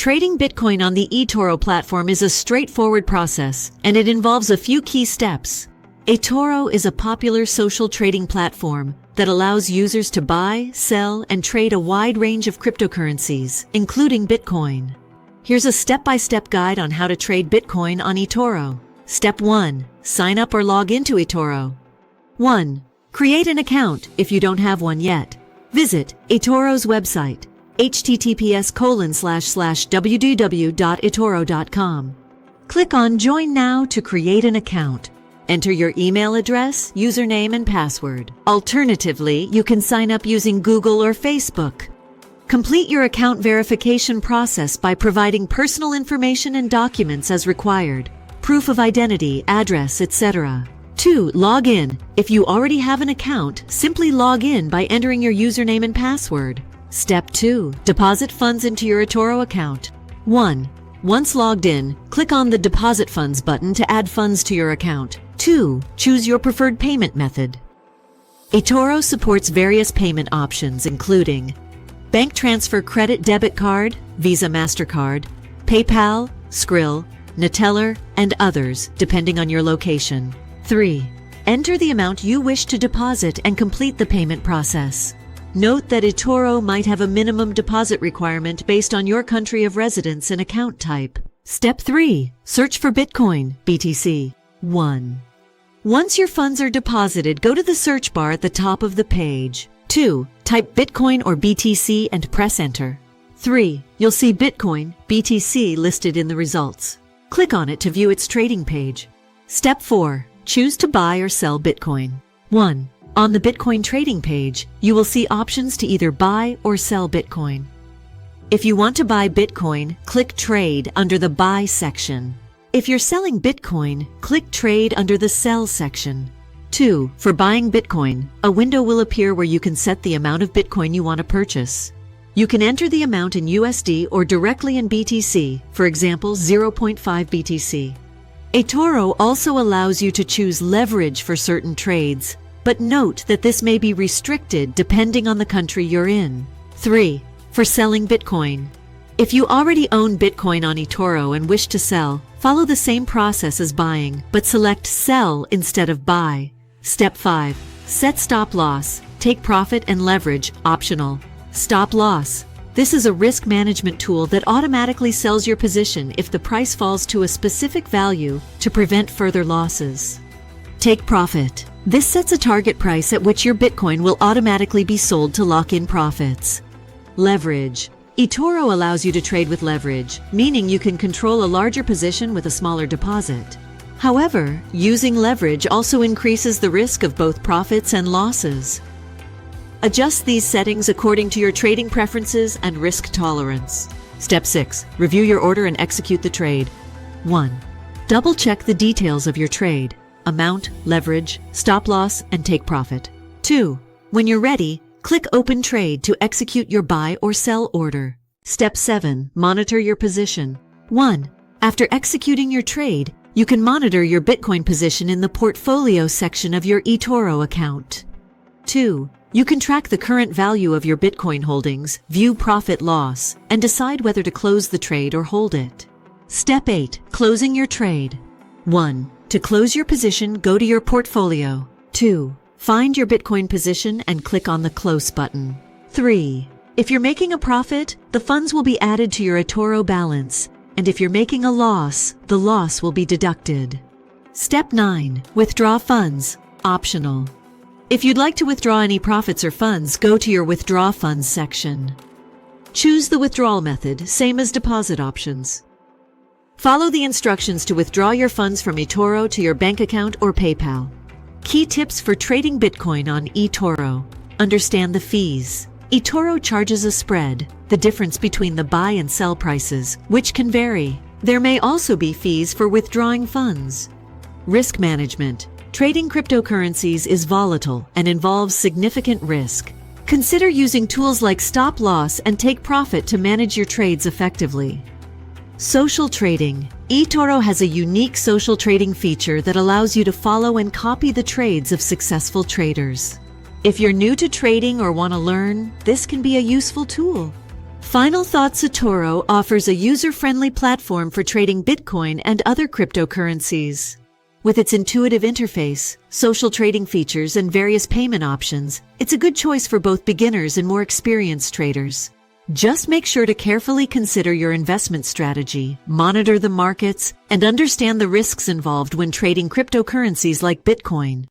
Trading Bitcoin on the eToro platform is a straightforward process, and it involves a few key steps. eToro is a popular social trading platform that allows users to buy, sell, and trade a wide range of cryptocurrencies, including Bitcoin. Here's a step-by-step guide on how to trade Bitcoin on eToro. Step 1. Sign up or log into eToro. 1. Create an account if you don't have one yet. Visit eToro's website, https://www.etoro.com. Click on Join Now to create an account. Enter your email address, username, and password. Alternatively, you can sign up using Google or Facebook. Complete your account verification process by providing personal information and documents as required, proof of identity, address, etc. 2. Log in. If you already have an account, simply log in by entering your username and password. Step 2. Deposit funds into your eToro account. 1. Once logged in, click on the Deposit Funds button to add funds to your account. 2. Choose your preferred payment method. eToro supports various payment options including bank transfer, credit debit card, Visa MasterCard, PayPal, Skrill, Neteller, and others, depending on your location. 3. Enter the amount you wish to deposit and complete the payment process. Note that eToro might have a minimum deposit requirement based on your country of residence and account type. Step 3. Search for Bitcoin, BTC. 1. Once your funds are deposited, go to the search bar at the top of the page. 2. Type Bitcoin or BTC and press Enter. 3. You'll see Bitcoin, BTC listed in the results. Click on it to view its trading page. Step 4. Choose to buy or sell Bitcoin. 1. On the Bitcoin trading page, you will see options to either buy or sell Bitcoin. If you want to buy Bitcoin, click Trade under the Buy section. If you're selling Bitcoin, click Trade under the Sell section. 2. For buying Bitcoin, a window will appear where you can set the amount of Bitcoin you want to purchase. You can enter the amount in USD or directly in BTC, for example 0.5 BTC. eToro also allows you to choose leverage for certain trades, but note that this may be restricted depending on the country you're in. 3. For selling Bitcoin. If you already own Bitcoin on eToro and wish to sell, follow the same process as buying, but select Sell instead of Buy. Step 5. Set stop loss. Take profit and leverage, optional. Stop loss. This is a risk management tool that automatically sells your position if the price falls to a specific value to prevent further losses. Take profit. This sets a target price at which your Bitcoin will automatically be sold to lock in profits. Leverage. eToro allows you to trade with leverage, meaning you can control a larger position with a smaller deposit. However, using leverage also increases the risk of both profits and losses. Adjust these settings according to your trading preferences and risk tolerance. Step 6. Review your order and execute the trade. 1. Double-check the details of your trade: amount, leverage, stop loss, and take profit. 2. When you're ready, click Open Trade to execute your buy or sell order. Step 7. Monitor your position. 1. After executing your trade, you can monitor your Bitcoin position in the Portfolio section of your eToro account. 2. You can track the current value of your Bitcoin holdings, view profit loss, and decide whether to close the trade or hold it. Step 8. Closing your trade. 1. To close your position, go to your portfolio. 2. Find your Bitcoin position and click on the Close button. 3. If you're making a profit, the funds will be added to your eToro balance, and if you're making a loss, the loss will be deducted. Step 9. Withdraw funds, optional. If you'd like to withdraw any profits or funds, go to your Withdraw Funds section. Choose the withdrawal method, same as deposit options. Follow the instructions to withdraw your funds from eToro to your bank account or PayPal. Key tips for trading Bitcoin on eToro. Understand the fees. eToro charges a spread, the difference between the buy and sell prices, which can vary. There may also be fees for withdrawing funds. Risk management. Trading cryptocurrencies is volatile and involves significant risk. Consider using tools like stop loss and take profit to manage your trades effectively. Social trading. eToro has a unique social trading feature that allows you to follow and copy the trades of successful traders. If you're new to trading or want to learn, this can be a useful tool. Final Thoughts eToro offers a user-friendly platform for trading Bitcoin and other cryptocurrencies. With its intuitive interface, social trading features, and various payment options, it's a good choice for both beginners and more experienced traders. Just make sure to carefully consider your investment strategy, monitor the markets, and understand the risks involved when trading cryptocurrencies like Bitcoin.